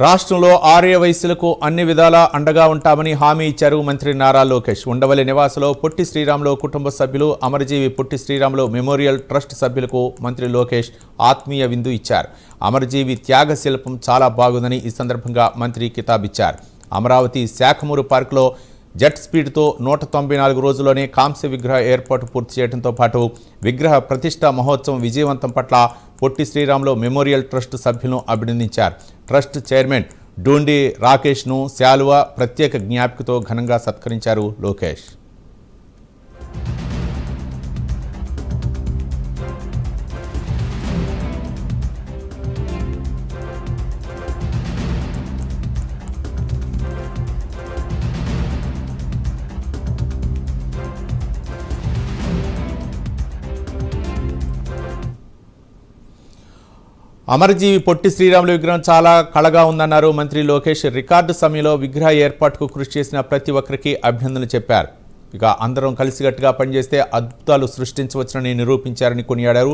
రాష్ట్రంలో ఆర్య వయస్సులకు అన్ని విధాలా అండగా ఉంటామని హామీ ఇచ్చారు మంత్రి నారా లోకేష్. ఉండవల్లి నివాసంలో పొట్టి శ్రీరాములు కుటుంబ సభ్యులు, అమరజీవి పొట్టి శ్రీరాములు మెమోరియల్ ట్రస్ట్ సభ్యులకు మంత్రి లోకేష్ ఆత్మీయ విందు ఇచ్చారు. అమరజీవి త్యాగ శిల్పం చాలా బాగుందని ఈ సందర్భంగా మంత్రి కితాబిచ్చారు. అమరావతి శాఖమూరు పార్కులో జెట్ స్పీడ్తో 194 రోజుల్లోనే కాంస్య విగ్రహ ఏర్పాటు పూర్తి చేయడంతో పాటు విగ్రహ ప్రతిష్ఠ మహోత్సవం విజయవంతం పట్ల పొట్టి శ్రీరాములు మెమోరియల్ ట్రస్ట్ సభ్యులను అభినందించారు. ట్రస్ట్ చైర్మన్ డూండి రాకేష్ను శాలువా ప్రత్యేక జ్ఞాపికతో ఘనంగా సత్కరించారు లోకేష్. అమరజీవి పొట్టి శ్రీరాములు విగ్రహం చాలా కళగా ఉందన్నారు మంత్రి లోకేష్. రికార్డు సమయంలో విగ్రహ ఏర్పాటుకు కృషి చేసిన ప్రతి ఒక్కరికి అభినందనలు చెప్పారు. ఇక అందరం కలిసికట్టుగా పనిచేస్తే అద్భుతాలు సృష్టించవచ్చునని నిరూపించారని కొనియాడారు.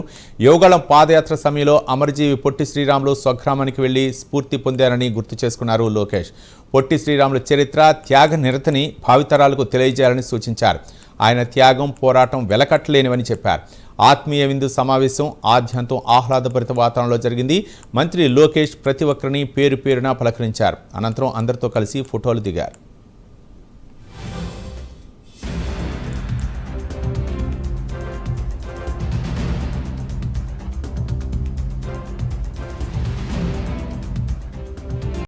యోగాళం పాదయాత్ర సమయంలో అమరజీవి పొట్టి శ్రీరాములు స్వగ్రామానికి వెళ్లి స్ఫూర్తి పొందారని గుర్తు చేసుకున్నారు లోకేష్. పొట్టి శ్రీరాములు చరిత్ర, త్యాగ నిరతని భావితరాలకు తెలియజేయాలని సూచించారు. ఆయన త్యాగం, పోరాటం వెలకట్టలేనివని చెప్పారు. ఆత్మీయ విందు సమావేశం ఆద్యంతం ఆహ్లాదభరిత వాతావరణంలో జరిగింది. మంత్రి లోకేష్ ప్రతి ఒక్కరిని పేరు పేరున పలకరించారు. అనంతరం అందరితో కలిసి ఫోటోలు దిగారు.